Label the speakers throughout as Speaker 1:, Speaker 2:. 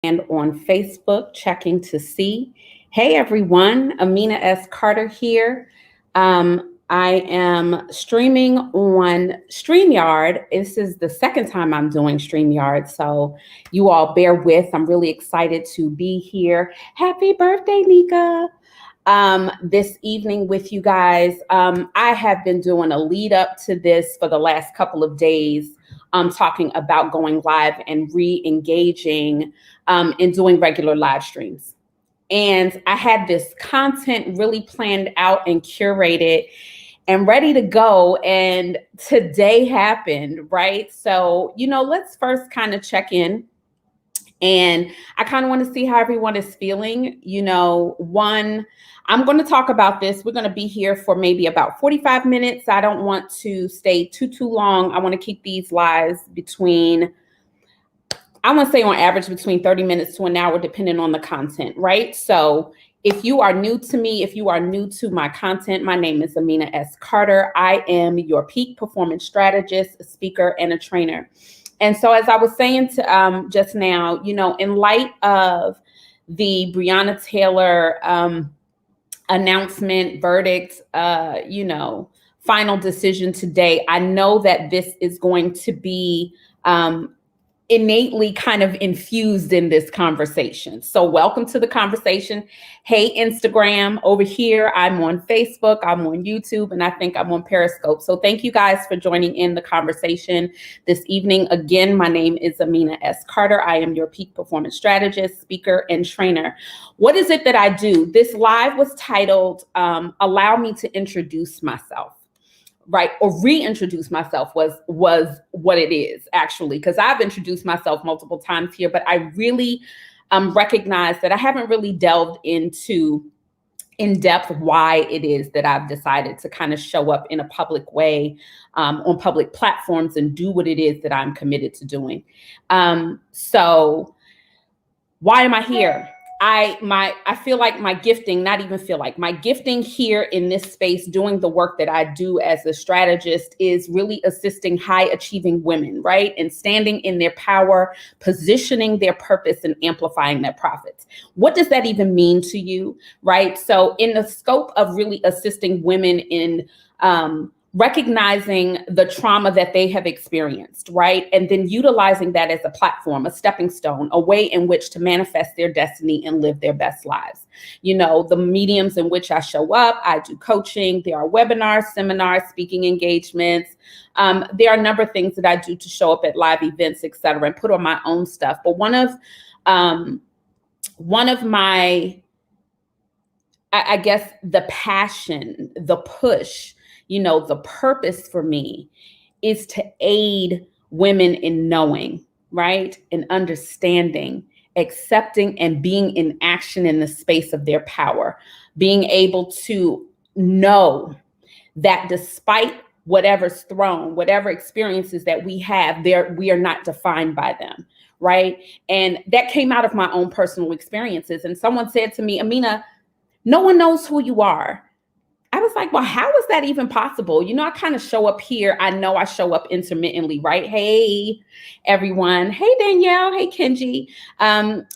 Speaker 1: and on Facebook, checking to see. Hey everyone, Amina S. Carter here. I am streaming on StreamYard. This is the second time I'm doing StreamYard, so you all bear with. I'm really excited to be here. Happy birthday, Nika. This evening with you guys. I have been doing a lead up to this for the last couple of days, talking about going live and re-engaging and doing regular live streams. And I had this content really planned out and curated and ready to go. And today happened, right? So, let's first kind of check in. And I kind of want to see how everyone is feeling. I'm going to talk about this. We're going to be here for maybe about 45 minutes. I don't want to stay too long. I want to keep these lives I want to say on average between 30 minutes to an hour, depending on the content, right? So if you are new to me, if you are new to my content, my name is Amina S. Carter. I am your peak performance strategist, a speaker, and a trainer. And so as I was saying just now, in light of the Breonna Taylor announcement, verdict, final decision today, I know that this is going to be innately kind of infused in this conversation. So welcome to the conversation. Hey, Instagram, over here, I'm on Facebook, I'm on YouTube, and I think I'm on Periscope. So thank you guys for joining in the conversation this evening. Again, my name is Amina S. Carter. I am your peak performance strategist, speaker, and trainer. What is it that I do? This live was titled, Allow Me to Introduce Myself. Right, or reintroduce myself was what it is, actually, because I've introduced myself multiple times here, but I really recognize that I haven't really delved into in depth why it is that I've decided to kind of show up in a public way on public platforms and do what it is that I'm committed to doing. So why am I here? I feel like my gifting, my gifting here in this space, doing the work that I do as a strategist, is really assisting high achieving women, right? And standing in their power, positioning their purpose, and amplifying their profits. What does that even mean to you, right? So in the scope of really assisting women in recognizing the trauma that they have experienced, right? And then utilizing that as a platform, a stepping stone, a way in which to manifest their destiny and live their best lives. The mediums in which I show up, I do coaching, there are webinars, seminars, speaking engagements. There are a number of things that I do to show up at live events, et cetera, and put on my own stuff. But one of my, I guess, the passion, the push, the purpose for me is to aid women in knowing, right? And understanding, accepting, and being in action in the space of their power. Being able to know that despite whatever's thrown, whatever experiences that we have, we are not defined by them, right? And that came out of my own personal experiences. And someone said to me, Amina, no one knows who you are. I was like, well, how is that even possible? I kind of show up here. I know I show up intermittently, right? Hey, everyone. Hey, Danielle. Hey, Kenji.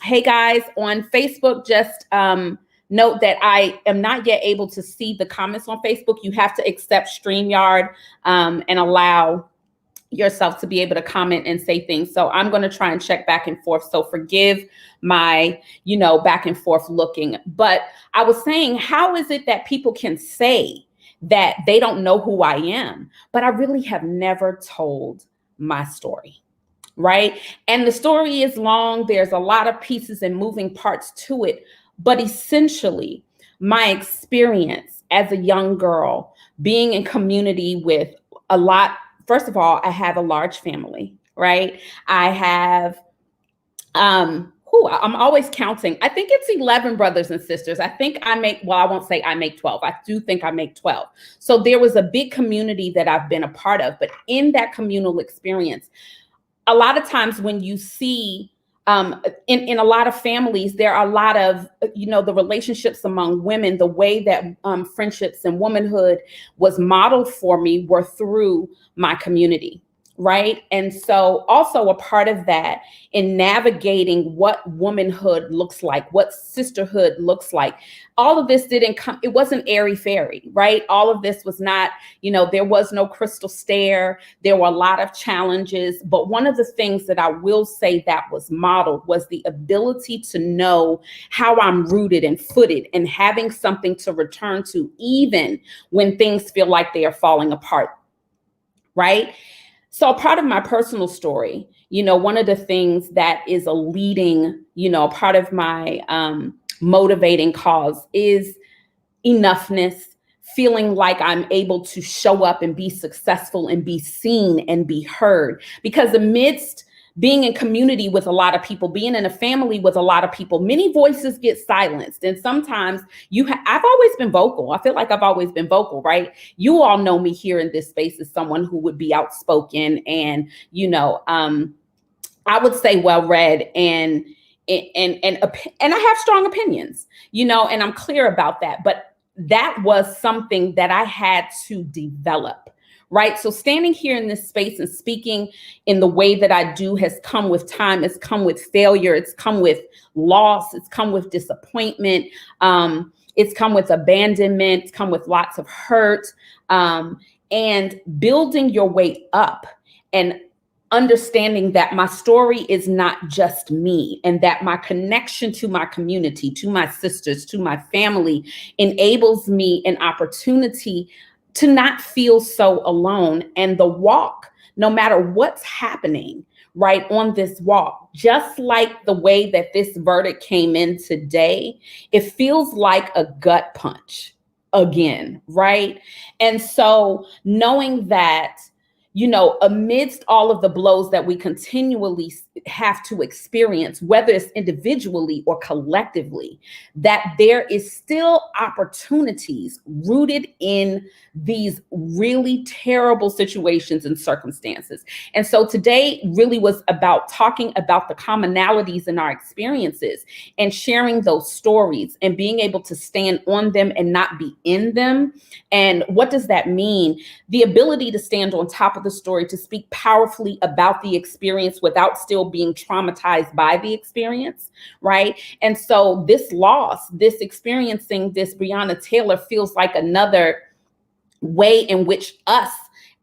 Speaker 1: Hey, guys. On Facebook, just note that I am not yet able to see the comments on Facebook. You have to accept StreamYard and allow yourself to be able to comment and say things. So I'm going to try and check back and forth. So forgive my, back and forth looking. But I was saying, how is it that people can say that they don't know who I am, but I really have never told my story, right? And the story is long. There's a lot of pieces and moving parts to it. But essentially, my experience as a young girl, being in community with a lot. First of all, I have a large family, right? I have, I'm always counting. I think it's 11 brothers and sisters. I think I won't say I make 12. I do think I make 12. So there was a big community that I've been a part of. But in that communal experience, a lot of times when you see in a lot of families, there are a lot of, the relationships among women, the way that friendships and womanhood was modeled for me were through my community, right? And so also a part of that in navigating what womanhood looks like, what sisterhood looks like. All of this didn't come, it wasn't airy fairy, right? All of this was not, there was no crystal stair. There were a lot of challenges. But one of the things that I will say that was modeled was the ability to know how I'm rooted and footed and having something to return to, even when things feel like they are falling apart, right? So part of my personal story, one of the things that is a leading, part of my motivating cause is enoughness, feeling like I'm able to show up and be successful and be seen and be heard. Because amidst being in community with a lot of people, being in a family with a lot of people, many voices get silenced. And sometimes I've always been vocal. I feel like I've always been vocal, right? You all know me here in this space as someone who would be outspoken and, I would say well-read and I have strong opinions, and I'm clear about that. But that was something that I had to develop. Right. So standing here in this space and speaking in the way that I do has come with time. It's come with failure. It's come with loss. It's come with disappointment. It's come with abandonment. It's come with lots of hurt, and building your way up and understanding that my story is not just me and that my connection to my community, to my sisters, to my family enables me an opportunity to not feel so alone. And the walk, no matter what's happening, right, on this walk, just like the way that this verdict came in today, it feels like a gut punch again, right? And so knowing that, amidst all of the blows that we continually have to experience, whether it's individually or collectively, that there is still opportunities rooted in these really terrible situations and circumstances. And so today really was about talking about the commonalities in our experiences and sharing those stories and being able to stand on them and not be in them. And what does that mean? The ability to stand on top of the story, to speak powerfully about the experience without still being traumatized by the experience, right? And so this loss, this experiencing this Breonna Taylor feels like another way in which us,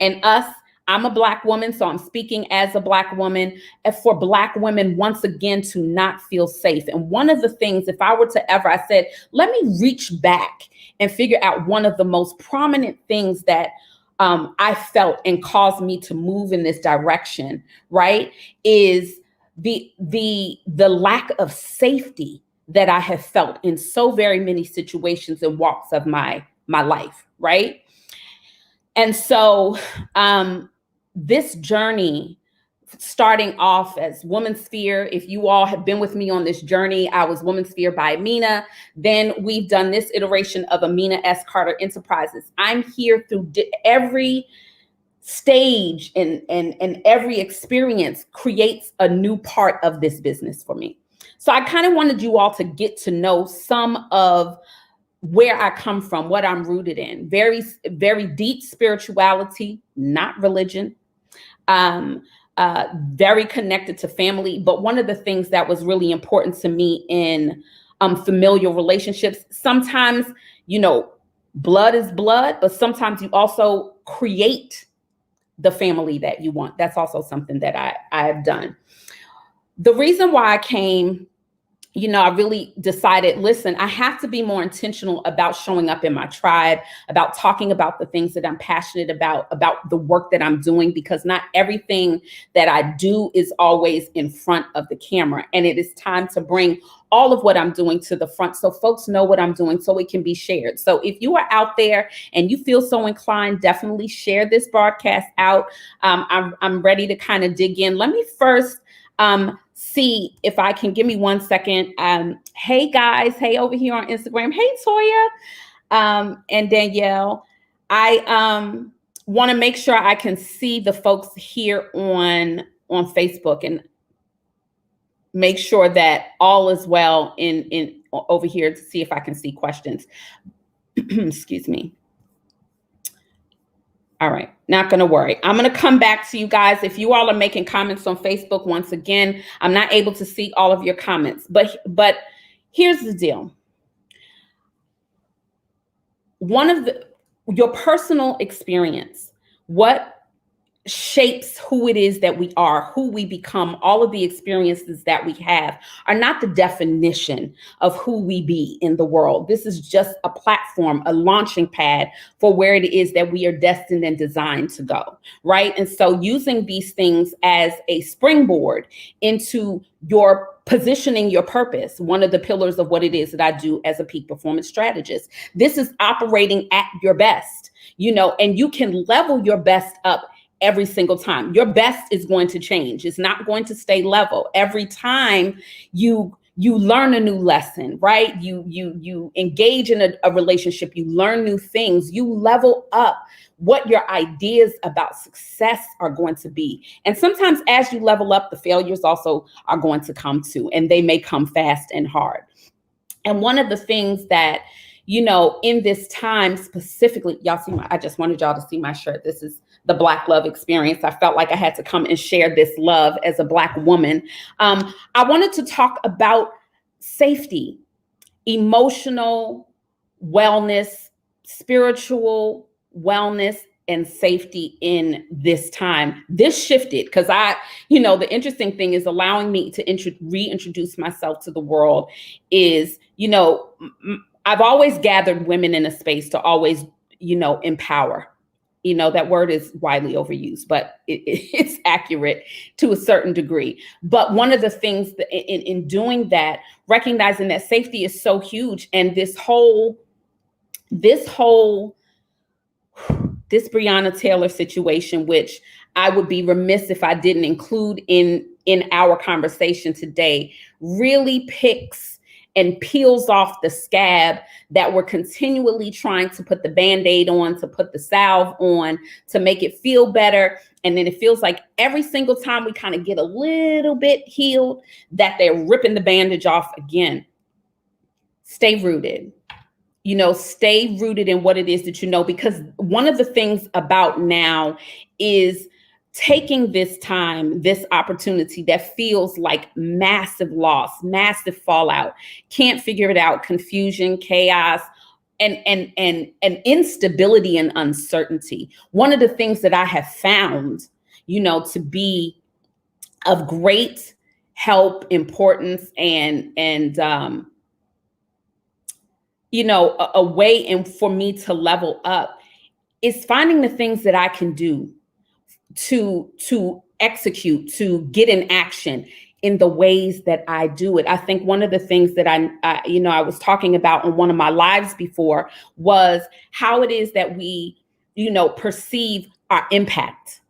Speaker 1: I'm a Black woman, so I'm speaking as a Black woman, and for Black women, once again, to not feel safe. And one of the things, if I were to ever, I said, let me reach back and figure out one of the most prominent things that I felt and caused me to move in this direction, right, is the lack of safety that I have felt in so very many situations and walks of my life, right? And so this journey, starting off as Woman's Sphere, if you all have been with me on this journey, I was Woman's Sphere by Amina. Then we've done this iteration of Amina S. Carter Enterprises. I'm here through every stage and every experience creates a new part of this business for me. So I kind of wanted you all to get to know some of where I come from, what I'm rooted in. Very, very deep spirituality, not religion. Very connected to family. But one of the things that was really important to me in familial relationships, sometimes, blood is blood, but sometimes you also create the family that you want. That's also something that I have done. The reason why I came, I really decided, listen, I have to be more intentional about showing up in my tribe, about talking about the things that I'm passionate about the work that I'm doing, because not everything that I do is always in front of the camera. And it is time to bring all of what I'm doing to the front so folks know what I'm doing so it can be shared. So if you are out there and you feel so inclined, definitely share this broadcast out. I'm ready to kind of dig in. Let me first see if I can, give me 1 second. Hey guys, hey over here on Instagram. Hey Toya and Danielle. I want to make sure I can see the folks here on Facebook and make sure that all is well in over here to see if I can see questions. Excuse me. All right, not going to worry. I'm going to come back to you guys. If you all are making comments on Facebook, once again, I'm not able to see all of your comments, but here's the deal. Your personal experience, what shapes who it is that we are, who we become, all of the experiences that we have are not the definition of who we be in the world. This is just a platform, a launching pad for where it is that we are destined and designed to go, right? And so using these things as a springboard into your positioning your purpose, one of the pillars of what it is that I do as a peak performance strategist. This is operating at your best, and you can level your best up every single time. Your best is going to change. It's not going to stay level. Every time you learn a new lesson, right? You engage in a relationship, you learn new things, you level up what your ideas about success are going to be. And sometimes as you level up, the failures also are going to come too, and they may come fast and hard. And one of the things that, in this time specifically, y'all see I just wanted y'all to see my shirt. This is the Black love experience. I felt like I had to come and share this love as a Black woman. I wanted to talk about safety, emotional wellness, spiritual wellness, and safety in this time. This shifted because the interesting thing is allowing me to reintroduce myself to the world is, I've always gathered women in a space to always, empower. That word is widely overused, but it's accurate to a certain degree. But one of the things that in doing that, recognizing that safety is so huge, and this Breonna Taylor situation, which I would be remiss if I didn't include in our conversation today, really picks and peels off the scab that we're continually trying to put the Band-Aid on, to put the salve on, to make it feel better. And then it feels like every single time we kind of get a little bit healed, that they're ripping the bandage off again. Stay rooted. Stay rooted in what it is that because one of the things about now is taking this time, this opportunity that feels like massive loss, massive fallout, can't figure it out, confusion, chaos, and instability and uncertainty. One of the things that I have found, to be of great help, importance, and a way for me to level up is finding the things that I can do to execute, to get in action in the ways that I do it. I think one of the things that I was talking about on one of my lives before was how it is that we, perceive our impact.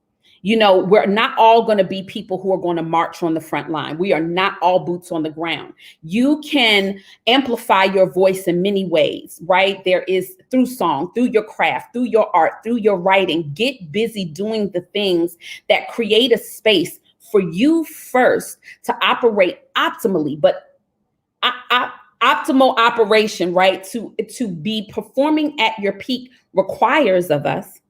Speaker 1: We're not all going to be people who are going to march on the front line. We are not all boots on the ground. You can amplify your voice in many ways, right? There is through song, through your craft, through your art, through your writing. Get busy doing the things that create a space for you first to operate optimally, but optimal operation, right? To be performing at your peak requires of us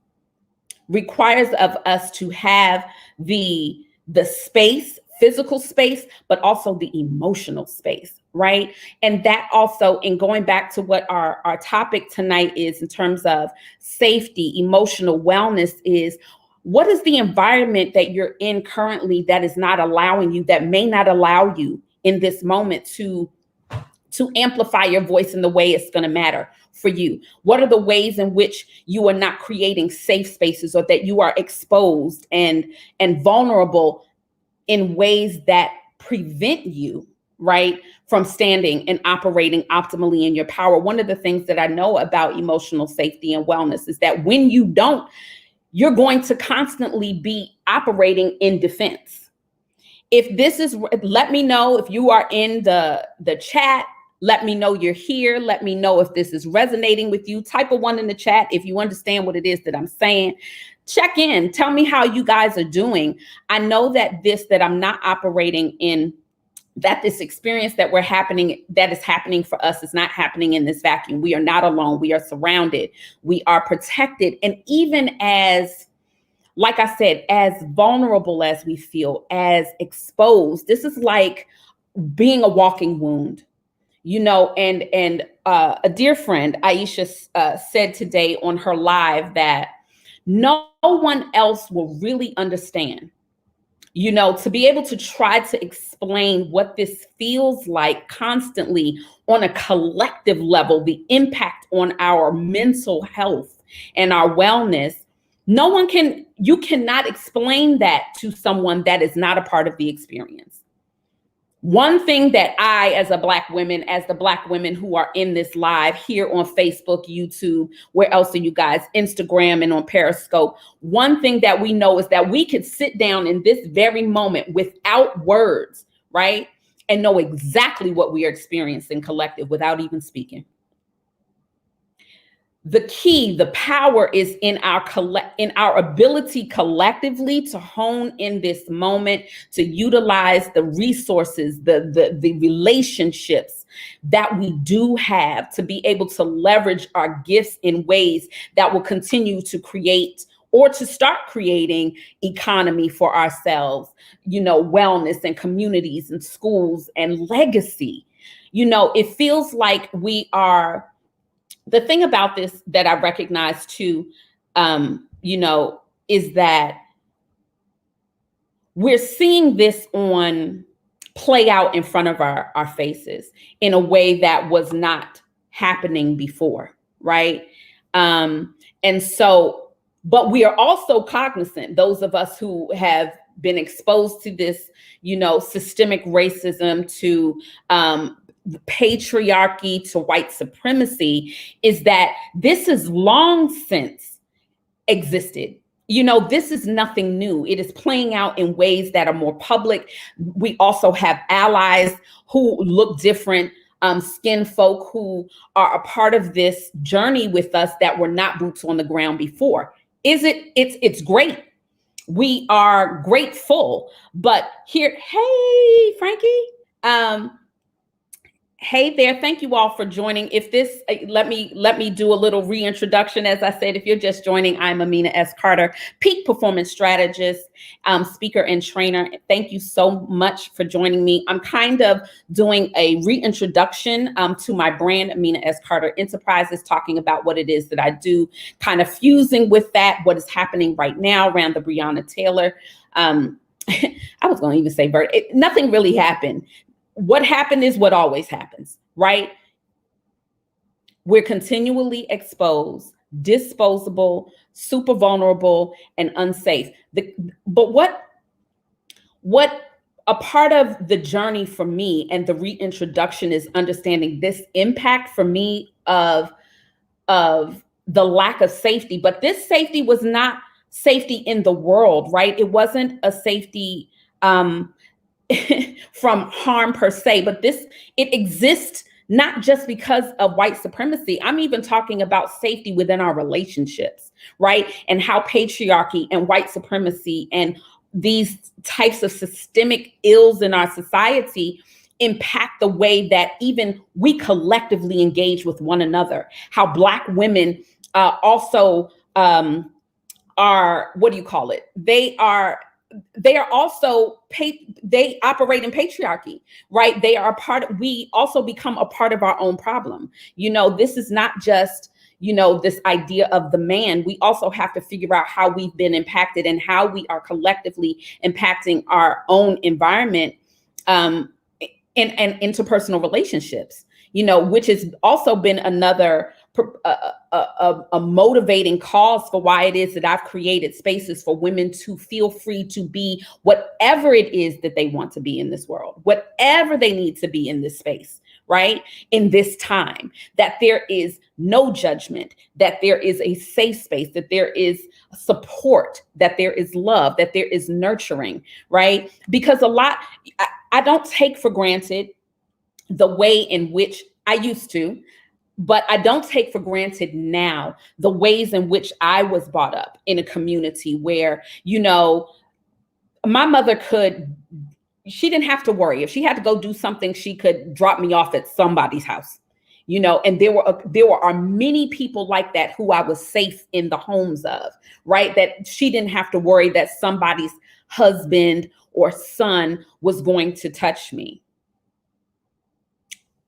Speaker 1: to have the space, physical space, but also the emotional space, right? And that also, in going back to what our topic tonight is in terms of safety, emotional wellness, is what is the environment that you're in currently that is not allowing you, that may not allow you in this moment to amplify your voice in the way it's going to matter for you? What are the ways in which you are not creating safe spaces, or that you are exposed and vulnerable in ways that prevent you, right, from standing and operating optimally in your power? One of the things that I know about emotional safety and wellness is that when you don't, you're going to constantly be operating in defense. Let me know if you are in the chat. Let me know you're here. Let me know if this is resonating with you. Type a 1 in the chat if you understand what it is that I'm saying. Check in. Tell me how you guys are doing. I know that I'm not operating in that this experience that is happening for us is not happening in this vacuum. We are not alone. We are surrounded. We are protected. And even as, like I said, as vulnerable as we feel, as exposed, this is like being a walking wound, and a dear friend, Aisha, said today on her live that no one else will really understand, to be able to try to explain what this feels like constantly on a collective level, the impact on our mental health and our wellness. You cannot explain that to someone that is not a part of the experience. One thing that as the Black women who are in this live here on Facebook, YouTube, where else are you guys, Instagram and on Periscope, one thing that we know is that we could sit down in this very moment without words, right? And know exactly what we are experiencing collective without even speaking. The key, the power is in our ability collectively to hone in this moment, to utilize the resources, the relationships that we do have, to be able to leverage our gifts in ways that will continue to create or to start creating economy for ourselves, wellness and communities and schools and legacy. It feels like we are. The thing about this that I recognize too, is that we're seeing this play out in front of our faces in a way that was not happening before, right? And so, but we are also cognizant, those of us who have been exposed to this, systemic racism, to patriarchy, to white supremacy, is that this has long since existed. This is nothing new. It is playing out in ways that are more public. We also have allies who look different, skin folk who are a part of this journey with us that were not boots on the ground before. It's great. We are grateful, but here, hey, Frankie, hey there. Thank you all for joining. If this, let me do a little reintroduction. As I said, if you're just joining, I'm Amina S. Carter, peak performance strategist, speaker and trainer. Thank you so much for joining me. I'm kind of doing a reintroduction to my brand, Amina S. Carter Enterprises, talking about what it is that I do, kind of fusing with that, what is happening right now around the Breonna Taylor. I was going to even say nothing really happened. What happened is what always happens, right? We're continually exposed, disposable, super vulnerable, and unsafe. But what a part of the journey for me and the reintroduction is understanding this impact for me of the lack of safety. But this safety was not safety in the world, right? It wasn't a safety from harm per se, but it exists not just because of white supremacy. I'm even talking about safety within our relationships, right? And how patriarchy and white supremacy and these types of systemic ills in our society impact the way that even we collectively engage with one another. How Black women also are, what do you call it? They are also they operate in patriarchy, right? We also become a part of our own problem. This is not just, this idea of the man. We also have to figure out how we've been impacted and how we are collectively impacting our own environment and interpersonal relationships, which has also been another a motivating cause for why it is that I've created spaces for women to feel free to be whatever it is that they want to be in this world, whatever they need to be in this space, right? In this time, that there is no judgment, that there is a safe space, that there is support, that there is love, that there is nurturing, right? Because I don't take for granted the way in which I used to, but I don't take for granted now the ways in which I was brought up in a community where, my mother could, she didn't have to worry. If she had to go do something, she could drop me off at somebody's house, and there are many people like that who I was safe in the homes of, right? That she didn't have to worry that somebody's husband or son was going to touch me.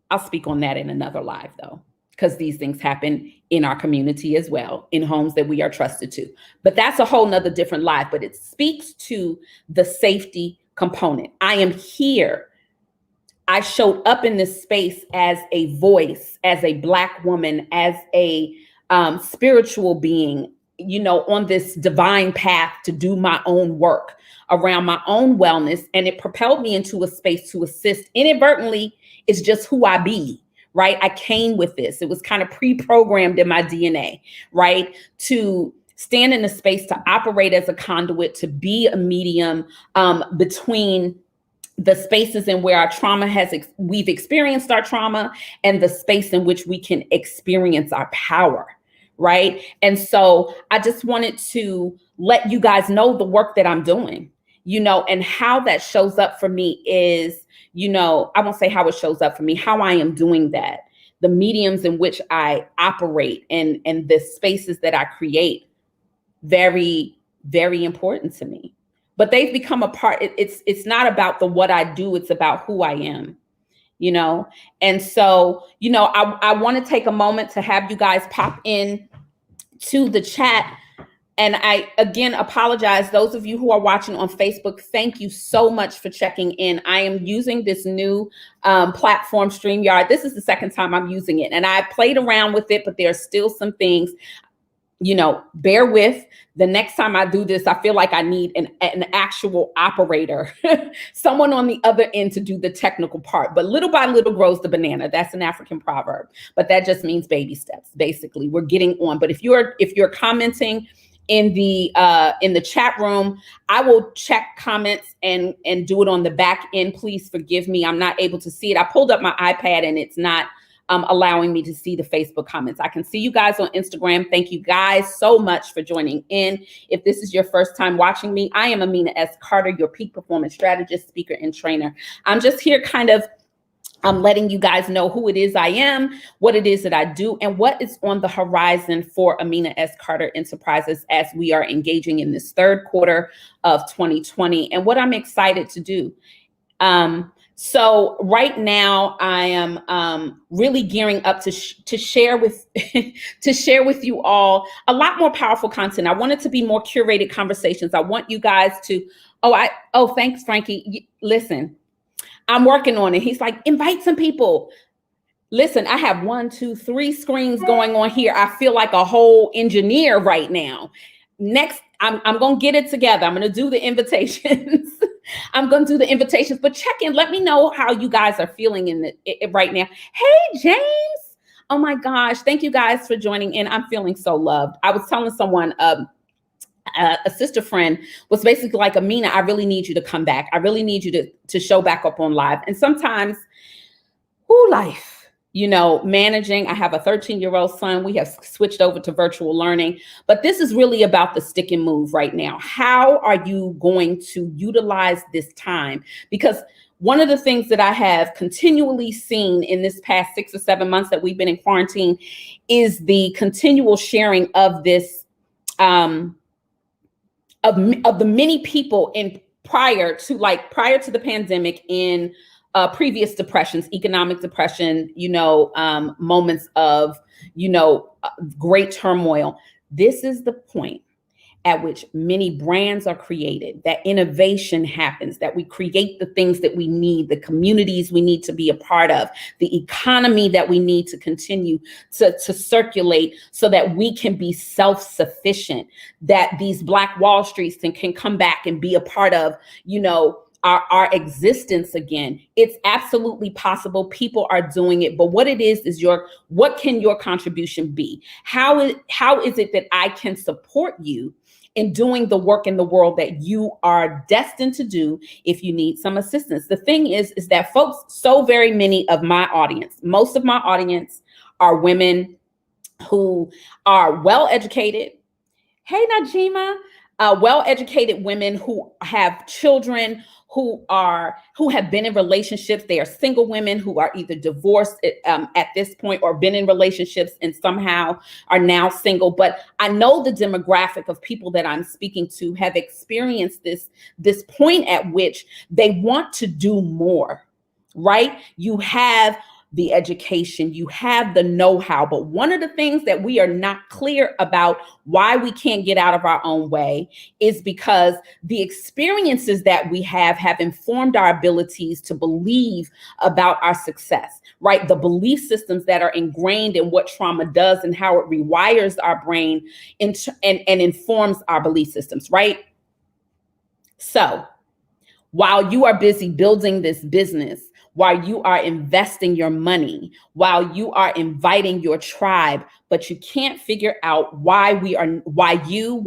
Speaker 1: I'll speak on that in another live though, because these things happen in our community as well, in homes that we are trusted to. But that's a whole nother different live, but it speaks to the safety component. I am here. I showed up in this space as a voice, as a Black woman, as a spiritual being, on this divine path to do my own work around my own wellness. And it propelled me into a space to assist inadvertently. It's just who I be, right? I came with this. It was kind of pre-programmed in my DNA, right? To stand in a space, to operate as a conduit, to be a medium between the spaces in where our trauma we've experienced our trauma, and the space in which we can experience our power, right? And so I just wanted to let you guys know the work that I'm doing, and how that shows up for me is, I won't say how it shows up for me, how I am doing that, the mediums in which I operate and the spaces that I create, very, very important to me. But they've become a part. It's not about the what I do, it's about who I am, And so, I want to take a moment to have you guys pop in to the chat. And I, again, apologize. Those of you who are watching on Facebook, thank you so much for checking in. I am using this new platform, StreamYard. This is the second time I'm using it. And I played around with it, but there are still some things, bear with. The next time I do this, I feel like I need an actual operator, someone on the other end to do the technical part. But little by little grows the banana. That's an African proverb, but that just means baby steps. Basically, we're getting on. But if you're commenting in the chat room, I will check comments and do it on the back end. Please forgive me. I'm not able to see it. I pulled up my iPad and it's not allowing me to see the Facebook comments. I can see you guys on Instagram. Thank you guys so much for joining in. If this is your first time watching me, I am Amina S. Carter, your peak performance strategist, speaker, and trainer. I'm just here kind of letting you guys know who it is I am, what it is that I do, and what is on the horizon for Amina S. Carter Enterprises as we are engaging in this third quarter of 2020, and what I'm excited to do. So right now I am really gearing up to share with to share with you all a lot more powerful content. I want it to be more curated conversations. I want you guys to, thanks, Frankie. Listen, I'm working on it. He's like, invite some people. Listen, I have 1, 2, 3 screens going on here. I feel like a whole engineer right now. Next, I'm going to get it together. I'm going to do the invitations. But check in. Let me know how you guys are feeling right now. Hey, James. Oh my gosh. Thank you guys for joining in. I'm feeling so loved. I was telling someone, a sister friend was basically like, Amina, I really need you to come back. I really need you to show back up on live. And sometimes, life. Managing. I have a 13-year-old son. We have switched over to virtual learning, but this is really about the stick and move right now. How are you going to utilize this time? Because one of the things that I have continually seen in this past 6 or 7 months that we've been in quarantine is the continual sharing of this, of the many people prior to the pandemic in previous depressions, economic depression, moments of, great turmoil. This is the point at which many brands are created, that innovation happens, that we create the things that we need, the communities we need to be a part of, the economy that we need to continue to circulate so that we can be self-sufficient, that these Black Wall Streets can come back and be a part of, our existence again. It's absolutely possible. People are doing it. But what it is what can your contribution be? How is it that I can support you in doing the work in the world that you are destined to do if you need some assistance? The thing is that folks, so very many of my audience, most of my audience are women who are well educated. Hey, Najima. Well-educated women who have children, who have been in relationships. They are single women who are either divorced at this point or been in relationships and somehow are now single. But I know the demographic of people that I'm speaking to have experienced this point at which they want to do more, right? You have the education, you have the know-how, but one of the things that we are not clear about why we can't get out of our own way is because the experiences that we have informed our abilities to believe about our success, right? The belief systems that are ingrained in what trauma does and how it rewires our brain and informs our belief systems, right? So while you are busy building this business, while you are investing your money, while you are inviting your tribe, but you can't figure out why you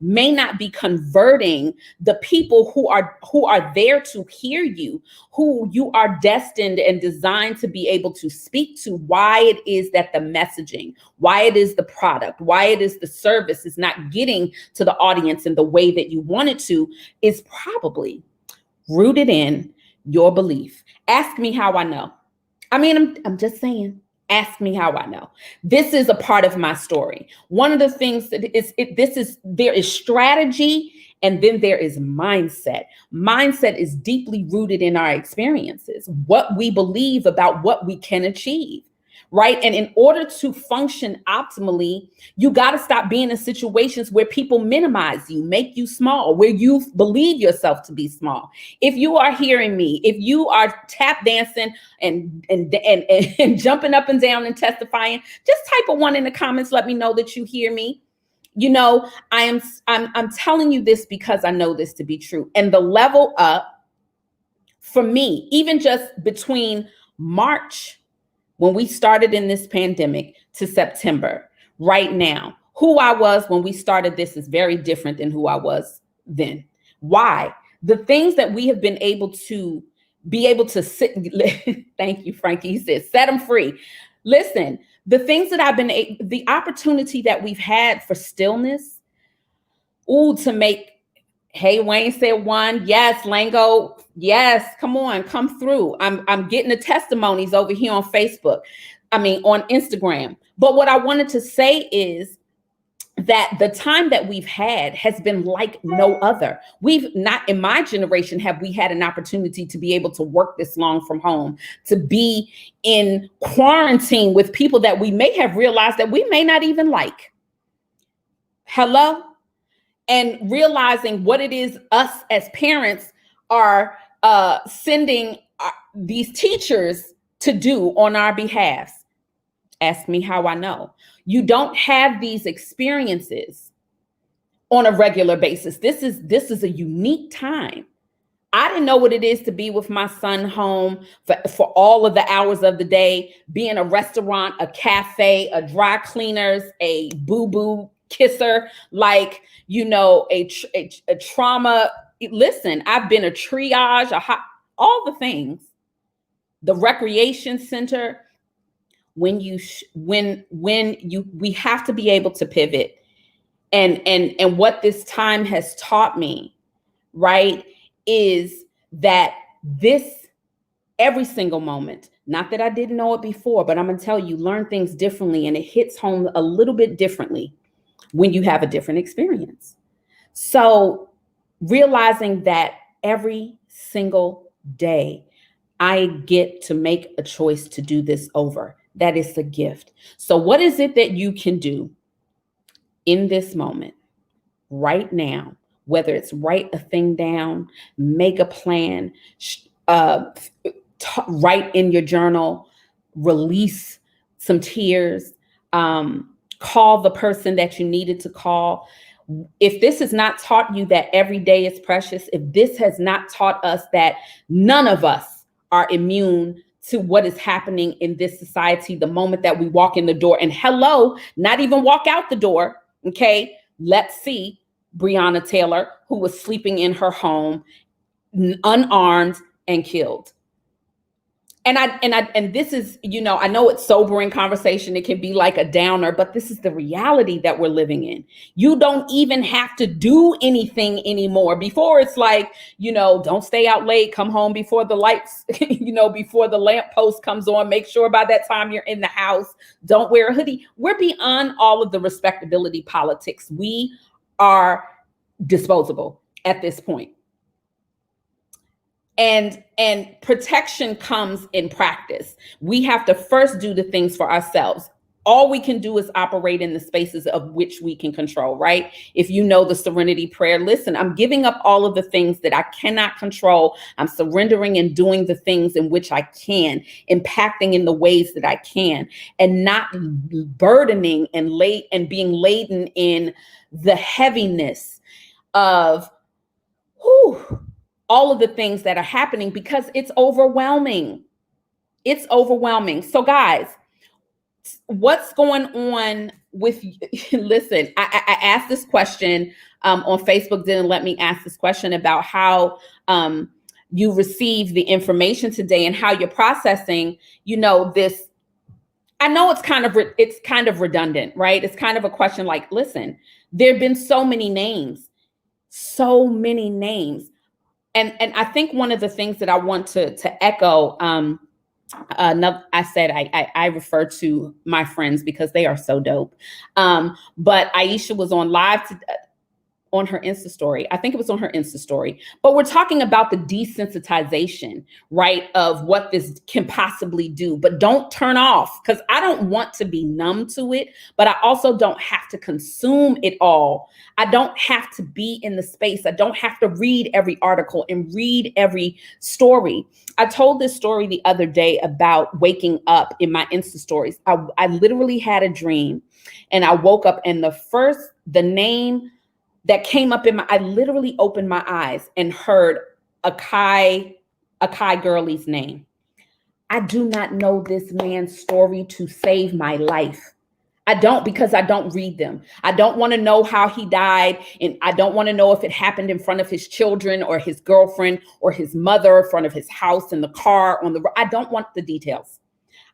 Speaker 1: may not be converting the people who are there to hear you, who you are destined and designed to be able to speak to, why it is that the messaging, why it is the product, why it is the service is not getting to the audience in the way that you want it to, is probably rooted in your belief. Ask me how I know. I mean, I'm just saying, ask me how I know. This is a part of my story. One of the things that there is strategy and then there is mindset. Mindset is deeply rooted in our experiences, what we believe about what we can achieve. Right. And in order to function optimally, you got to stop being in situations where people minimize you, make you small, where you believe yourself to be small. If you are hearing me, if you are tap dancing and jumping up and down and testifying, just type a 1 in the comments. Let me know that you hear me. You know, I'm telling you this because I know this to be true. And the level up for me, even just between March, when we started in this pandemic, to September, right now, who I was when we started this is very different than who I was then. Why? The things that we have been able to sit, thank you, Frankie, he said, set them free. Listen, the things that the opportunity that we've had for stillness, to make, hey, Wayne said 1. Yes, Lango. Yes, come on, come through. I'm getting the testimonies over here on Facebook. On Instagram. But what I wanted to say is that the time that we've had has been like no other. We've not, in my generation, have we had an opportunity to be able to work this long from home, to be in quarantine with people that we may have realized that we may not even like. Hello? And realizing what it is us as parents are sending these teachers to do on our behalf. Ask me how I know. You don't have these experiences on a regular basis. This is a unique time. I didn't know what it is to be with my son home for all of the hours of the day, be in a restaurant, a cafe, a dry cleaners, a boo-boo kisser, like, a trauma. Listen, I've been a triage, all the things, the recreation center. We have to be able to pivot, and what this time has taught me, right, is that every single moment, not that I didn't know it before, but I'm gonna tell you, learn things differently, and it hits home a little bit differently when you have a different experience. So realizing that every single day I get to make a choice to do this over, that is a gift. So what is it that you can do in this moment, right now, whether it's write a thing down, make a plan, write in your journal, release some tears, call the person that you needed to call. If this has not taught you that every day is precious, if this has not taught us that none of us are immune to what is happening in this society the moment that we walk in the door, and hello, not even walk out the door, okay? Let's see Breonna Taylor, who was sleeping in her home, unarmed and killed. And this is, I know it's sobering conversation. It can be like a downer, but this is the reality that we're living in. You don't even have to do anything anymore. Before it's like, don't stay out late, come home before the lights, before the lamp post comes on, make sure by that time you're in the house, don't wear a hoodie. We're beyond all of the respectability politics. We are disposable at this point. And protection comes in practice. We have to first do the things for ourselves. All we can do is operate in the spaces of which we can control, right? If you know the serenity prayer, listen, I'm giving up all of the things that I cannot control. I'm surrendering and doing the things in which I can, impacting in the ways that I can, and not burdening and being laden in the heaviness of all of the things that are happening, because it's overwhelming. It's overwhelming. So guys, what's going on with you? Listen, I asked this question on Facebook, didn't let me ask this question about how you receive the information today and how you're processing, this. I know it's kind of redundant, right? It's kind of a question like, listen, there have been so many names. And I think one of the things that I want to echo, I said I refer to my friends because they are so dope. But Aisha was on live on her Insta story. I think it was on her Insta story. But we're talking about the desensitization, right, of what this can possibly do. But don't turn off, because I don't want to be numb to it, but I also don't have to consume it all. I don't have to be in the space. I don't have to read every article and read every story. I told this story the other day about waking up in my Insta stories. I literally had a dream, and I woke up, and the name that came up I literally opened my eyes and heard a Kai Gurley's name. I do not know this man's story to save my life. I don't, because I don't read them. I don't want to know how he died. And I don't want to know if it happened in front of his children or his girlfriend or his mother, in front of his house, in the car, I don't want the details.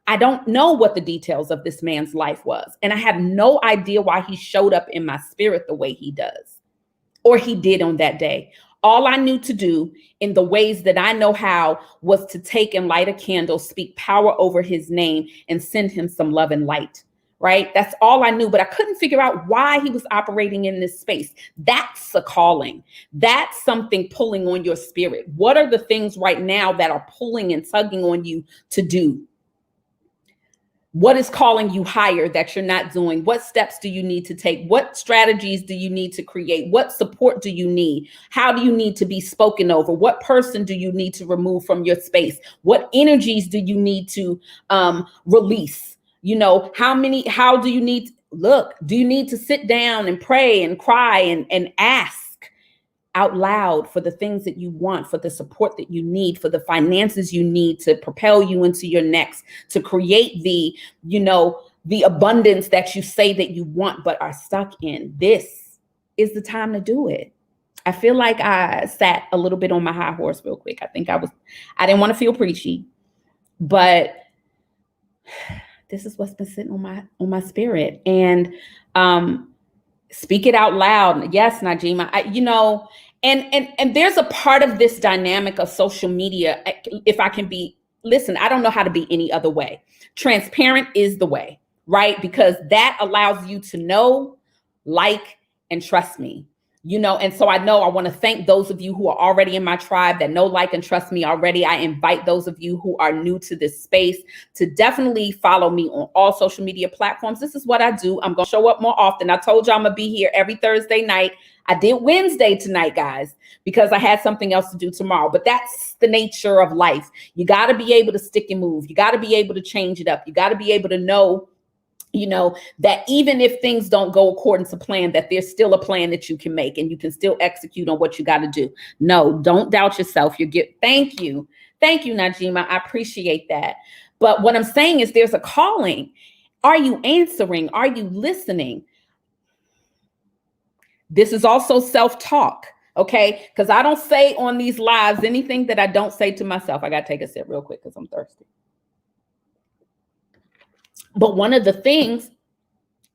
Speaker 1: I don't know what the details of this man's life was. And I have no idea why he showed up in my spirit the way he does, or he did on that day. All I knew to do in the ways that I know how was to take and light a candle, speak power over his name, and send him some love and light, right? That's all I knew, but I couldn't figure out why he was operating in this space. That's a calling. That's something pulling on your spirit. What are the things right now that are pulling and tugging on you to do? What is calling you higher that you're not doing? What steps do you need to take? What strategies do you need to create? What support do you need? How do you need to be spoken over? What person do you need to remove from your space? What energies do you need to release? How do you need, do you need to sit down and pray and cry and ask out loud for the things that you want, for the support that you need, for the finances you need to propel you into your next, to create the abundance that you say that you want but are stuck in? This is the time to do it. I feel like I sat a little bit on my high horse real quick. I didn't want to feel preachy, but this is what's been sitting on my spirit. And speak it out loud. Yes, Najima, and there's a part of this dynamic of social media, if I can be, listen, I don't know how to be any other way. Transparent is the way, right? Because that allows you to know, like, and trust me. And so I want to thank those of you who are already in my tribe that know, like, and trust me already. I invite those of you who are new to this space to definitely follow me on all social media platforms. This is what I do. I'm going to show up more often. I told you I'm going to be here every Thursday night. I did Wednesday tonight, guys, because I had something else to do tomorrow. But that's the nature of life. You got to be able to stick and move. You got to be able to change it up. You got to be able to know, that even if things don't go according to plan, that there's still a plan that you can make and you can still execute on what you got to do. No, don't doubt yourself. Thank you. Thank you, Najima. I appreciate that. But what I'm saying is there's a calling. Are you answering? Are you listening? This is also self-talk. Okay. Because I don't say on these lives anything that I don't say to myself. I got to take a sip real quick because I'm thirsty. But one of the things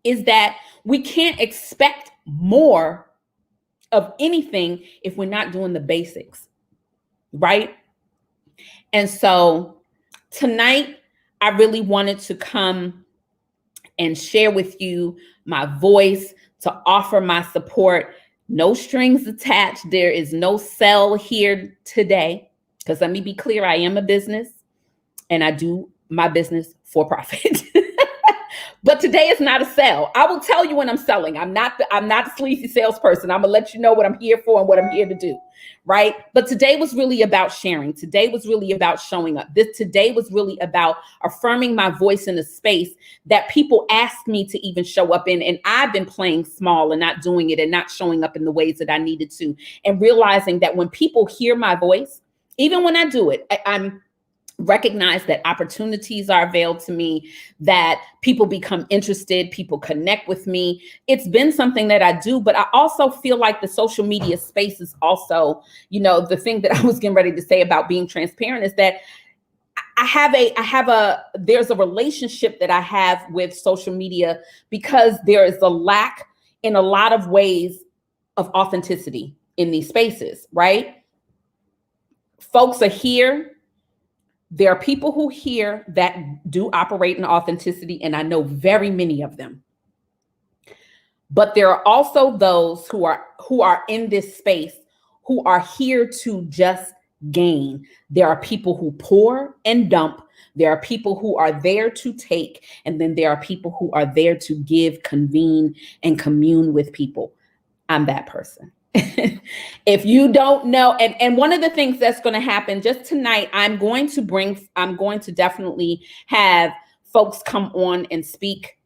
Speaker 1: is that we can't expect more of anything if we're not doing the basics, right? And so tonight, I really wanted to come and share with you my voice, to offer my support. No strings attached. There is no sell here today. Because let me be clear, I am a business and I do my business for profit. But today is not a sell. I will tell you when I'm selling. I'm not a sleazy salesperson. I'm gonna let you know what I'm here for and what I'm here to do, right? But today was really about sharing. Today was really about showing up. Today was really about affirming my voice in a space that people asked me to even show up in. And I've been playing small and not doing it and not showing up in the ways that I needed to. And realizing that when people hear my voice, even when I do it, I'm recognize that opportunities are availed to me, that people become interested, people connect with me. It's been something that I do, but I also feel like the social media space is also, the thing that I was getting ready to say about being transparent is that there's a relationship that I have with social media because there is a lack in a lot of ways of authenticity in these spaces, right? Folks are here. There are people who here that do operate in authenticity, and I know very many of them. But there are also those who are in this space who are here to just gain. There are people who pour and dump. There are people who are there to take, and then there are people who are there to give, convene, and commune with people. I'm that person. If you don't know, and one of the things that's going to happen just tonight, I'm going to definitely have folks come on and speak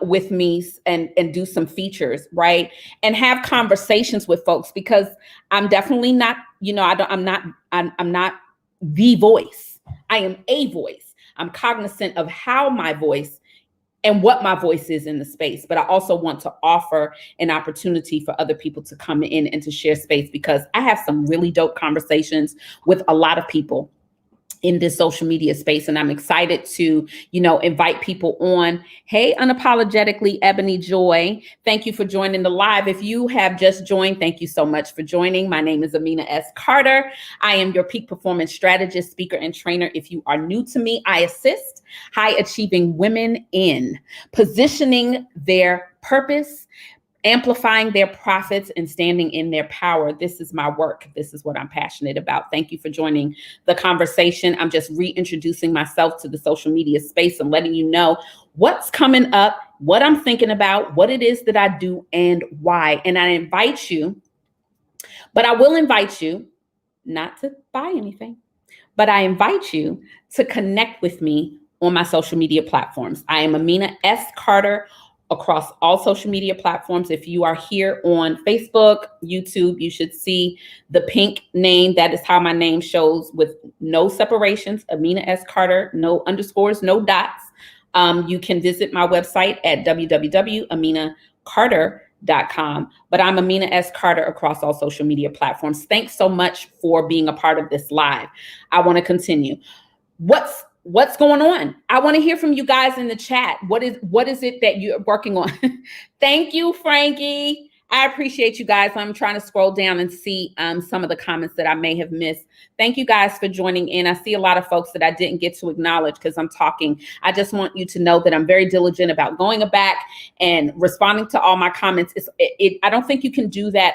Speaker 1: with me and do some features, right? And have conversations with folks, because I'm definitely not, I'm not the voice. I am a voice. I'm cognizant of how my voice and what my voice is in the space. But I also want to offer an opportunity for other people to come in and to share space, because I have some really dope conversations with a lot of people in this social media space. And I'm excited to, invite people on. Hey, Unapologetically Ebony Joy, thank you for joining the live. If you have just joined, thank you so much for joining. My name is Amina S. Carter. I am your peak performance strategist, speaker, and trainer. If you are new to me, I assist high achieving women in positioning their purpose, amplifying their profits, and standing in their power. This is my work. This is what I'm passionate about. Thank you for joining the conversation. I'm just reintroducing myself to the social media space and letting you know what's coming up, what I'm thinking about, what it is that I do, and why. And I invite you, but I will invite you not to buy anything, but I invite you to connect with me on my social media platforms. I am Amina S. Carter across all social media platforms. If you are here on Facebook, YouTube, you should see the pink name. That is how my name shows, with no separations, Amina S. Carter, no underscores, no dots. You can visit my website at www.aminacarter.com. But I'm Amina S. Carter across all social media platforms. Thanks so much for being a part of this live. I want to continue. What's going on? I want to hear from you guys in the chat. What is it that you're working on? Thank you, Frankie. I appreciate you guys. I'm trying to scroll down and see some of the comments that I may have missed. Thank you guys for joining in. I see a lot of folks that I didn't get to acknowledge because I'm talking. I just want you to know that I'm very diligent about going back and responding to all my comments. I don't think you can do that.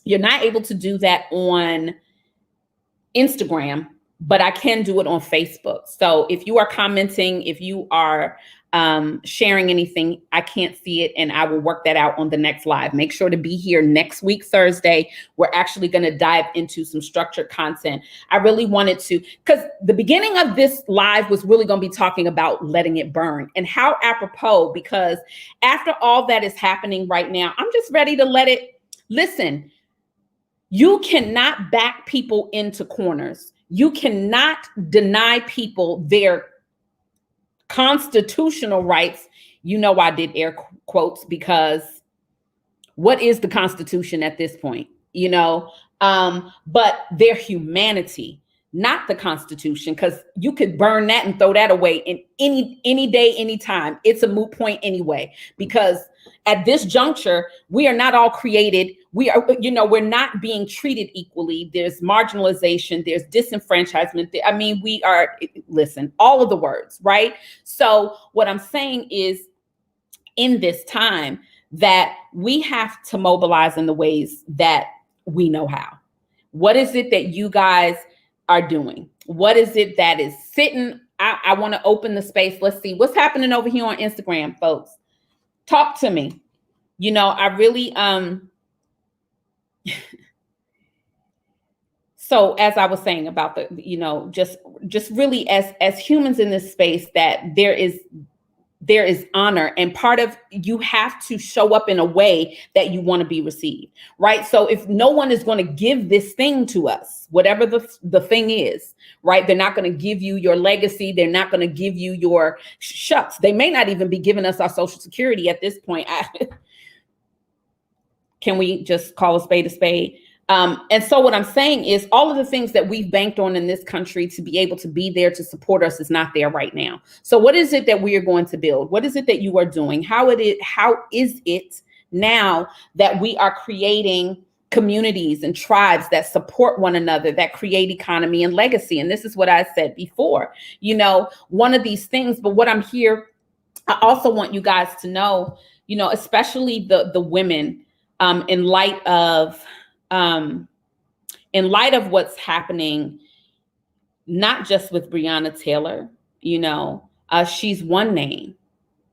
Speaker 1: You're not able to do that on Instagram, but I can do it on Facebook. So if you are commenting, if you are sharing anything, I can't see it, and I will work that out on the next live. Make sure to be here next week, Thursday. We're actually going to dive into some structured content. I really wanted to, because the beginning of this live was really going to be talking about letting it burn, and how apropos, because after all that is happening right now, I'm just ready to let it. Listen, you cannot back people into corners. You cannot deny people their constitutional rights. I did air quotes, because what is the Constitution at this point? you know, but their humanity, not the Constitution, because you could burn that and throw that away in any day, anytime. It's a moot point anyway, because at this juncture, we are not all created. We are, we're not being treated equally. There's marginalization, there's disenfranchisement. I mean, we are, listen, all of the words, right? So what I'm saying is, in this time, that we have to mobilize in the ways that we know how. What is it that you guys are doing? What is it that is sitting? I want to open the space. Let's see what's happening over here on Instagram, folks. Talk to me. I really, so as I was saying about the, just really as humans in this space, that there is honor, and part of, you have to show up in a way that you want to be received, right? So if no one is going to give this thing to us, whatever the thing is, right? They're not going to give you your legacy. They're not going to give you your shucks. They may not even be giving us our Social Security at this point. Can we just call a spade a spade? And so what I'm saying is, all of the things that we've banked on in this country to be able to be there to support us is not there right now. So what is it that we are going to build? What is it that you are doing? How is it now that we are creating communities and tribes that support one another, that create economy and legacy? And this is what I said before, one of these things. But what I'm here, I also want you guys to know, especially the women, in light of what's happening, not just with Breonna Taylor, she's one name.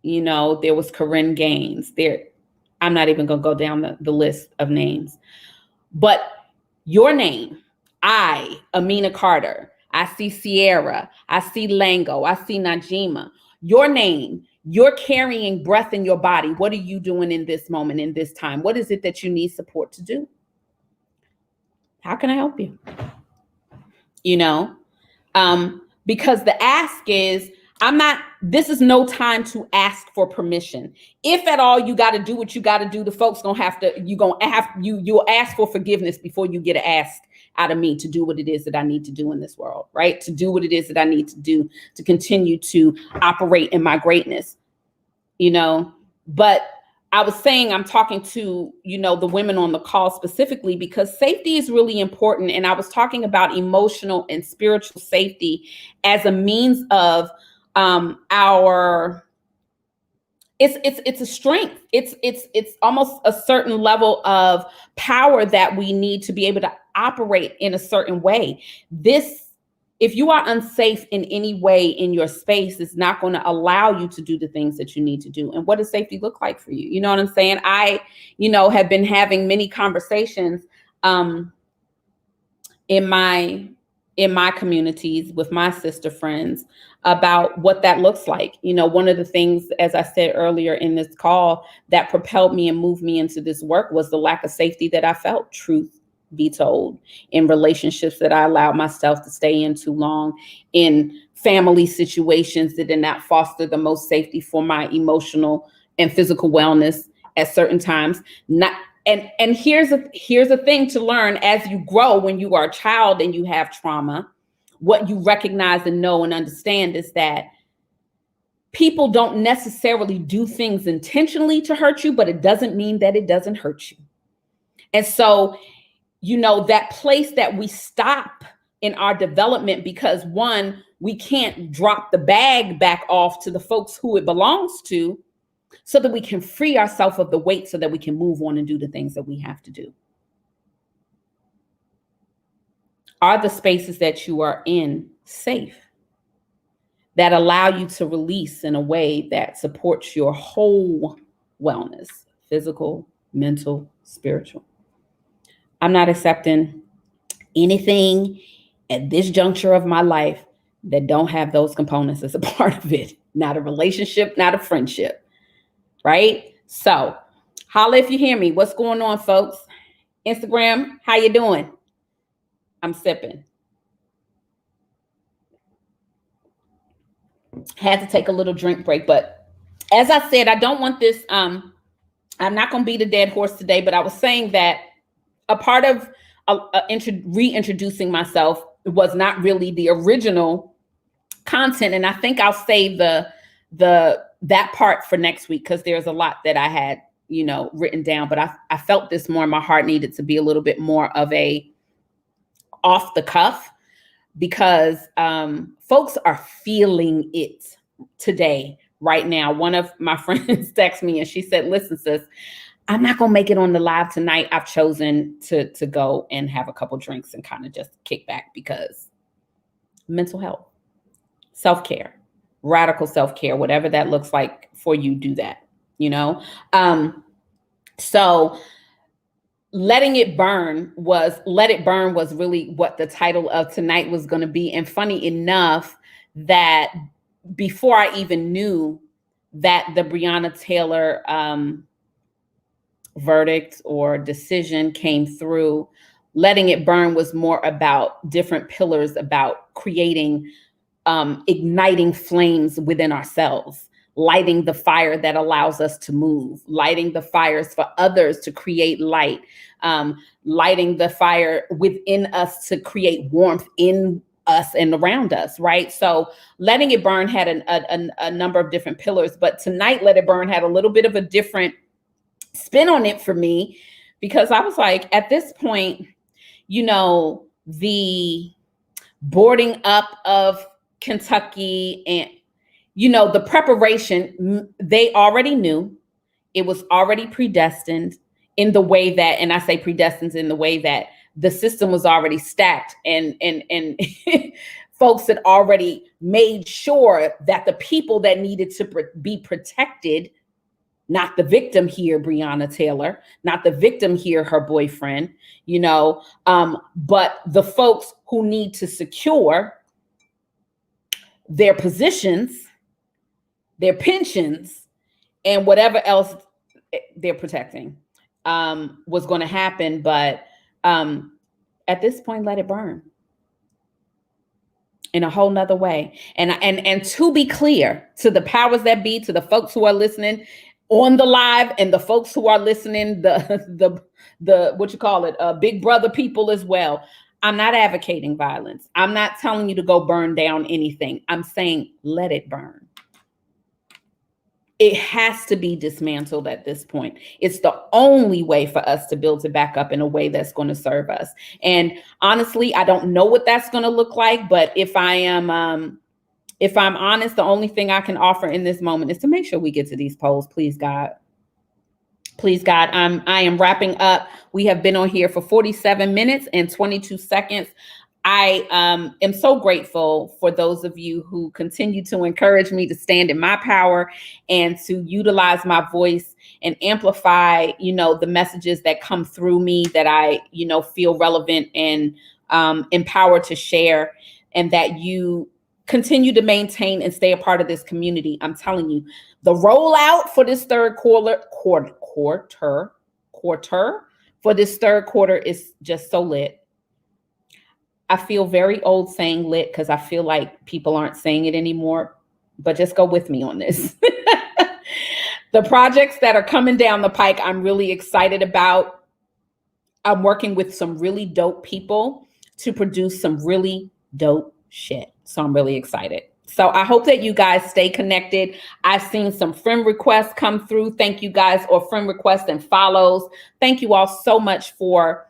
Speaker 1: There was Corinne Gaines there. I'm not even going to go down the list of names, but your name, Amina Carter, I see Sierra, I see Lango, I see Najima, your name, you're carrying breath in your body. What are you doing in this moment, in this time? What is it that you need support to do? How can I help you? Because the ask is, this is no time to ask for permission. If at all you got to do what you got to do, the folks you'll ask for forgiveness before you get an ask out of me to do what it is that I need to do in this world, right? To do what it is that I need to do to continue to operate in my greatness, but I was saying, I'm talking to, the women on the call specifically because safety is really important. And I was talking about emotional and spiritual safety as a means of it's a strength. It's almost a certain level of power that we need to be able to operate in a certain way. If you are unsafe in any way in your space, it's not going to allow you to do the things that you need to do. And what does safety look like for you? You know what I'm saying? I, have been having many conversations in my communities with my sister friends about what that looks like. One of the things, as I said earlier in this call, that propelled me and moved me into this work was the lack of safety that I felt, truth be told, in relationships that I allowed myself to stay in too long, in family situations that did not foster the most safety for my emotional and physical wellness at certain times. And here's a thing to learn as you grow. When you are a child and you have trauma, what you recognize and know and understand is that people don't necessarily do things intentionally to hurt you, but it doesn't mean that it doesn't hurt you. And so that place that we stop in our development because, one, we can't drop the bag back off to the folks who it belongs to so that we can free ourselves of the weight so that we can move on and do the things that we have to do. Are the spaces that you are in safe, that allow you to release in a way that supports your whole wellness, physical, mental, spiritual? I'm not accepting anything at this juncture of my life that don't have those components as a part of it. Not a relationship, not a friendship, right? So holla if you hear me. What's going on, folks? Instagram, how you doing? I'm sipping. Had to take a little drink break, but as I said, I don't want this, I'm not going to beat a dead horse today, but I was saying that a part of reintroducing myself was not really the original content. And I think I'll save that part for next week, because there's a lot that I had, written down, but I felt this more. My heart needed to be a little bit more of a off the cuff, because folks are feeling it today, right now. One of my friends texted me and she said, listen, sis, I'm not going to make it on the live tonight. I've chosen to go and have a couple drinks and kind of just kick back, because mental health, self-care, radical self-care, whatever that looks like for you, do that, So Let It Burn was really what the title of tonight was going to be. And funny enough, that before I even knew that the Breonna Taylor verdict or decision came through, Letting It Burn was more about different pillars, about creating, igniting flames within ourselves, lighting the fire that allows us to move, lighting the fires for others to create light, lighting the fire within us to create warmth in us and around us, right? So Letting It Burn had a number of different pillars, but tonight Let It Burn had a little bit of a different spin on it for me, because I was like, at this point, the boarding up of Kentucky and the preparation, they already knew. It was already predestined in the way that, and I say predestined in the way that the system was already stacked, and folks had already made sure that the people that needed to be protected, not the victim here, Breonna Taylor, not the victim here, her boyfriend, but the folks who need to secure their positions, their pensions, and whatever else they're protecting, was going to happen. But at this point, let it burn in a whole nother way. And to be clear, to the powers that be, to the folks who are listening on the live, and the folks who are listening, the what you call it, big brother people as well, I'm not advocating violence. I'm not telling you to go burn down anything. I'm saying let it burn. It has to be dismantled at this point. It's the only way for us to build it back up in a way that's going to serve us. And honestly, I don't know what that's going to look like. But if I'm honest, the only thing I can offer in this moment is to make sure we get to these polls. Please, God. Please, God. I am wrapping up. We have been on here for 47 minutes and 22 seconds. I am so grateful for those of you who continue to encourage me to stand in my power and to utilize my voice and amplify, the messages that come through me that I, feel relevant and empowered to share, and that you continue to maintain and stay a part of this community. I'm telling you, the rollout for this third quarter for this third quarter is just so lit. I feel very old saying lit, because I feel like people aren't saying it anymore, but just go with me on this. The projects that are coming down the pike, I'm really excited about. I'm working with some really dope people to produce some really dope shit. So I'm really excited. So I hope that you guys stay connected. I've seen some friend requests come through. Thank you guys, or friend requests and follows. Thank you all so much for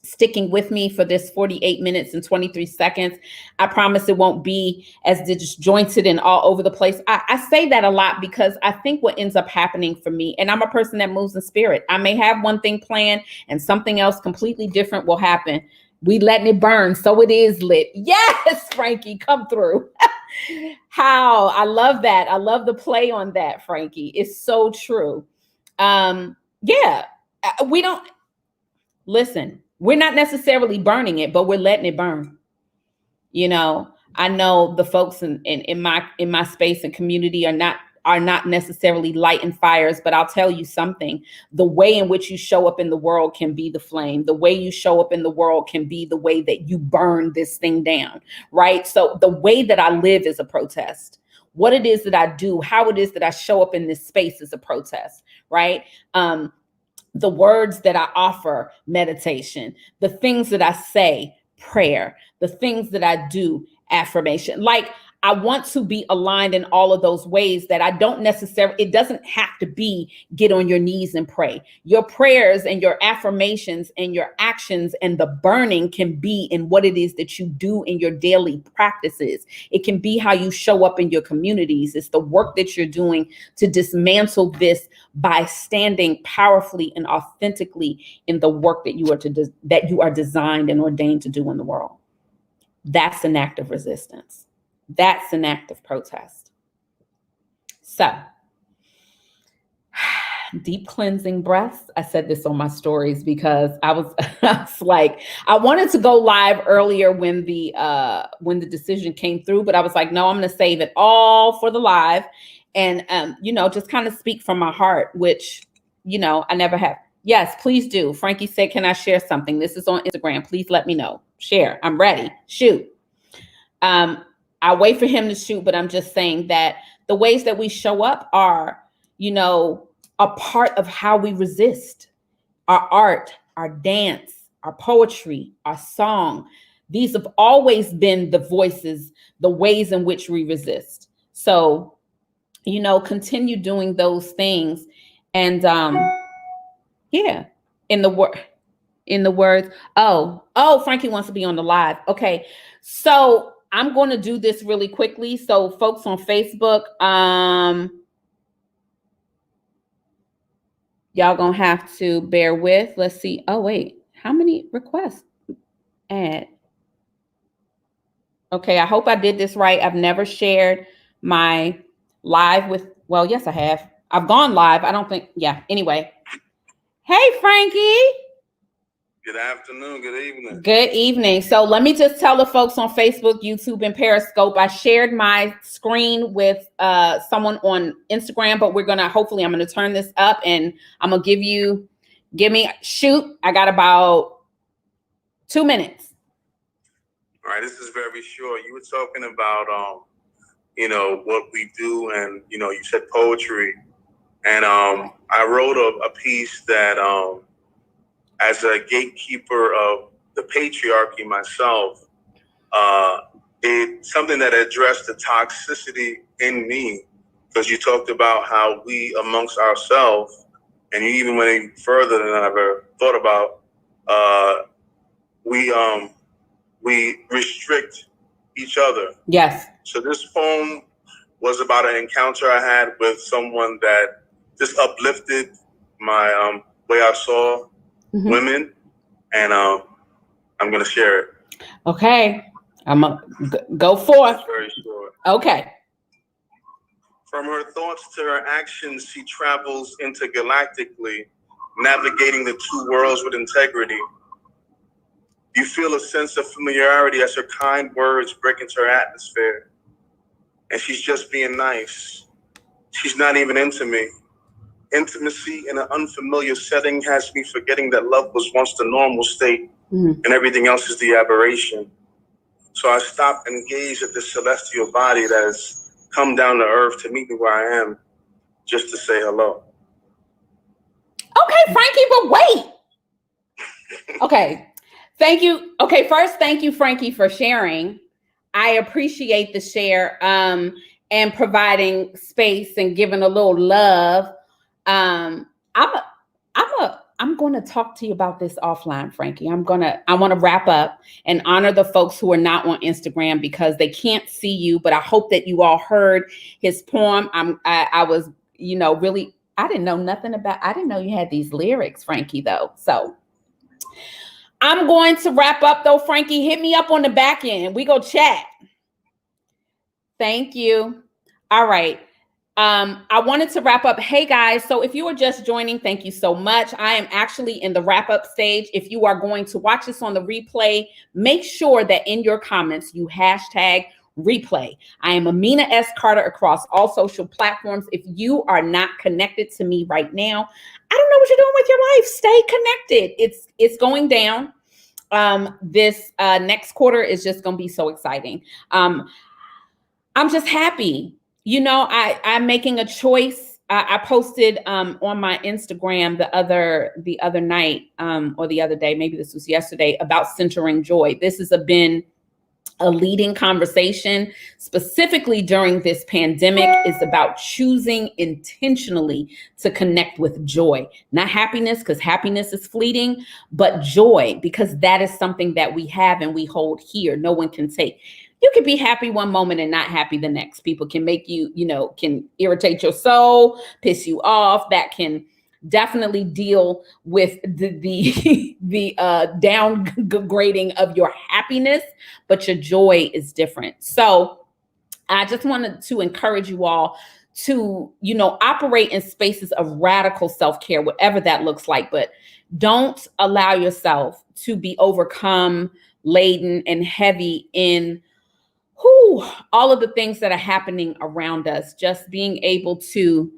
Speaker 1: sticking with me for this 48 minutes and 23 seconds. I promise it won't be as disjointed and all over the place. I say that a lot because I think what ends up happening for me, and I'm a person that moves in spirit. I may have one thing planned and something else completely different will happen. We letting it burn, so it is lit. Yes, Frankie, come through. How I love that. I love the play on that, Frankie. It's so true. Yeah, we don't listen. We're not necessarily burning it, but we're letting it burn. I know the folks in my space and community are not necessarily lighting fires, but I'll tell you something. The way in which you show up in the world can be the flame. The way you show up in the world can be the way that you burn this thing down, right? So the way that I live is a protest. What it is that I do, how it is that I show up in this space is a protest, right? the words that I offer, meditation, the things that I say, prayer, the things that I do, affirmation. Like, I want to be aligned in all of those ways that I don't necessarily, it doesn't have to be get on your knees and pray. Your prayers and your affirmations and your actions and the burning can be in what it is that you do in your daily practices. It can be how you show up in your communities. It's the work that you're doing to dismantle this by standing powerfully and authentically in the work that you are designed and ordained to do in the world. That's an act of resistance. That's an act of protest. So, deep cleansing breaths. I said this on my stories because I was like, I wanted to go live earlier when the decision came through, but I was like, no, I'm going to save it all for the live, and just kind of speak from my heart, which I never have. Yes, please do. Frankie said, can I share something? This is on Instagram. Please let me know. Share. I'm ready. Shoot. I wait for him to shoot, but I'm just saying that the ways that we show up are, a part of how we resist. Our art, our dance, our poetry, our song. These have always been the voices, the ways in which we resist. So, continue doing those things. And yeah, in the words, Frankie wants to be on the live. Okay. So I'm going to do this really quickly. So folks on Facebook, y'all going to have to bear with. Let's see. Oh, wait. How many requests? Add. Okay. I hope I did this right. I've never shared my live with, well, yes, I have. I've gone live. I don't think, yeah. Anyway. Hey, Frankie.
Speaker 2: Good afternoon, good evening.
Speaker 1: Good evening. So let me just tell the folks on Facebook, YouTube, and Periscope, I shared my screen with someone on Instagram, but hopefully I'm going to turn this up and I'm going to shoot. I got about 2 minutes.
Speaker 2: All right, this is very short. You were talking about, what we do, and, you said poetry. And I wrote a piece that, as a gatekeeper of the patriarchy myself, it's something that addressed the toxicity in me, because you talked about how we amongst ourselves, and you even went even further than I ever thought about, we restrict each other.
Speaker 1: Yes.
Speaker 2: So this poem was about an encounter I had with someone that just uplifted my way I saw women, and I'm going to share it.
Speaker 1: Okay. I'm going to go forth.
Speaker 2: It's very short.
Speaker 1: Okay.
Speaker 2: From her thoughts to her actions, she travels intergalactically, navigating the two worlds with integrity. You feel a sense of familiarity as her kind words break into her atmosphere. And she's just being nice. She's not even into me. Intimacy in an unfamiliar setting has me forgetting that love was once the normal state, and everything else is the aberration. So I stop and gaze at this celestial body that has come down to earth to meet me where I am, just to say hello.
Speaker 1: Okay, Frankie, but wait. Okay. Thank you. Okay, first, thank you, Frankie, for sharing. I appreciate the share and providing space and giving a little love. I'm going to talk to you about this offline, Frankie. I want to wrap up and honor the folks who are not on Instagram because they can't see you, but I hope that you all heard his poem. I was, really, I didn't know you had these lyrics, Frankie, though. So I'm going to wrap up though, Frankie. Hit me up on the back end. We go chat. Thank you. All right. I wanted to wrap up. Hey guys, so if you are just joining, thank you so much. I am actually in the wrap up stage. If you are going to watch this on the replay, make sure that in your comments you hashtag replay. I am Amina S. Carter across all social platforms. If you are not connected to me right now, I don't know what you're doing with your life. Stay connected. It's going down. This next quarter is just going to be so exciting. I'm just happy. I'm making a choice I posted on my Instagram the other night or the other day, maybe this was yesterday, about centering joy. This has been a leading conversation, specifically during this pandemic, is about choosing intentionally to connect with joy, not happiness, because happiness is fleeting, but joy, because that is something that we have and we hold here. No one can take. You can be happy one moment and not happy the next. People can make you, can irritate your soul, piss you off. That can definitely deal with the downgrading of your happiness, but your joy is different. So I just wanted to encourage you all to, operate in spaces of radical self-care, whatever that looks like, but don't allow yourself to be overcome, laden, and heavy in all of the things that are happening around us. Just being able to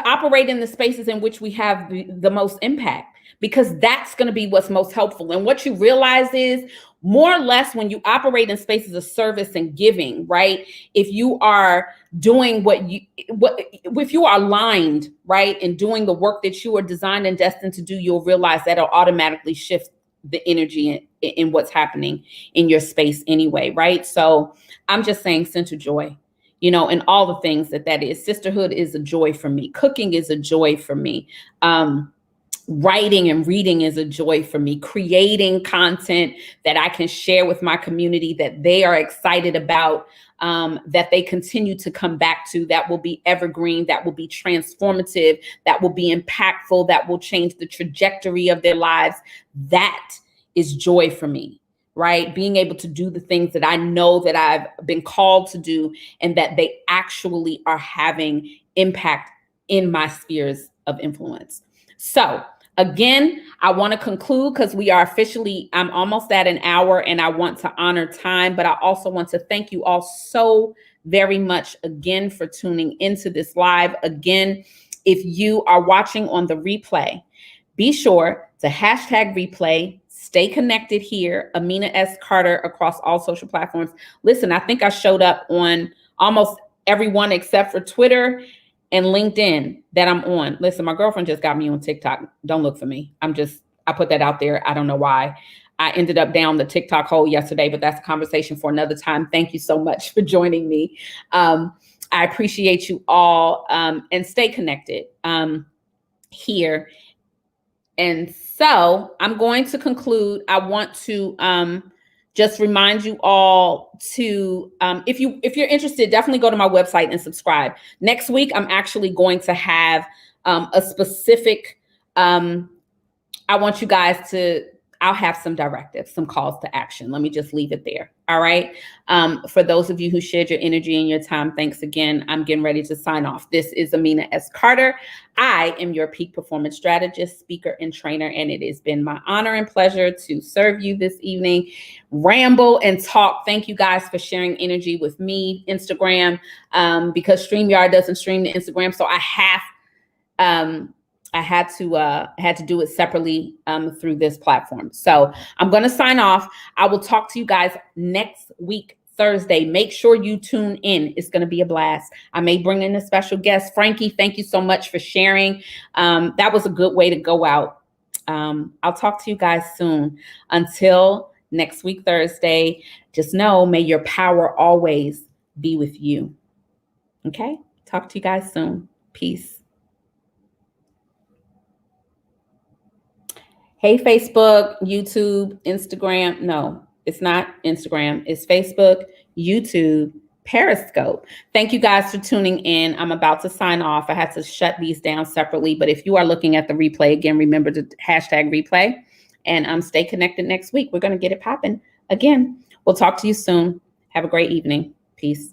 Speaker 1: operate in the spaces in which we have the most impact, because that's going to be what's most helpful. And what you realize is, more or less, when you operate in spaces of service and giving, right? If you are doing if you are aligned, right, and doing the work that you are designed and destined to do, you'll realize that it'll automatically shift the energy in what's happening in your space anyway, right? So I'm just saying, center joy. And all the things that is. Sisterhood is a joy for me. Cooking is a joy for me. Writing and reading is a joy for me. Creating content that I can share with my community that they are excited about, that they continue to come back to, that will be evergreen, that will be transformative, that will be impactful, that will change the trajectory of their lives. That is joy for me. Right? Being able to do the things that I know that I've been called to do, and that they actually are having impact in my spheres of influence. So again, I want to conclude, because we are I'm almost at an hour, and I want to honor time, but I also want to thank you all so very much again for tuning into this live. Again, if you are watching on the replay, be sure to hashtag replay. Stay connected here, Amina S. Carter, across all social platforms. Listen, I think I showed up on almost everyone except for Twitter and LinkedIn that I'm on. Listen, my girlfriend just got me on TikTok. Don't look for me. I put that out there. I don't know why. I ended up down the TikTok hole yesterday, but that's a conversation for another time. Thank you so much for joining me. I appreciate you all, and stay connected here. And so I'm going to conclude. I want to just remind you all to, if you're interested, definitely go to my website and subscribe. Next week, I'm actually going to have a specific, I want you guys to, I'll have some directives, some calls to action. Let me just leave it there. All right. For those of you who shared your energy and your time, thanks again. I'm getting ready to sign off. This is Amina S. Carter. I am your peak performance strategist, speaker, and trainer, and it has been my honor and pleasure to serve you this evening, ramble and talk. Thank you guys for sharing energy with me, Instagram, because StreamYard doesn't stream to Instagram, so I had to do it separately through this platform. So I'm going to sign off. I will talk to you guys next week, Thursday. Make sure you tune in. It's going to be a blast. I may bring in a special guest. Frankie, thank you so much for sharing. That was a good way to go out. I'll talk to you guys soon. Until next week, Thursday, just know, may your power always be with you. Okay? Talk to you guys soon. Peace. Hey, Facebook, YouTube, Instagram. No, it's not Instagram. It's Facebook, YouTube, Periscope. Thank you guys for tuning in. I'm about to sign off. I had to shut these down separately, but if you are looking at the replay, again, remember to hashtag replay, and stay connected next week. We're going to get it popping again. We'll talk to you soon. Have a great evening. Peace.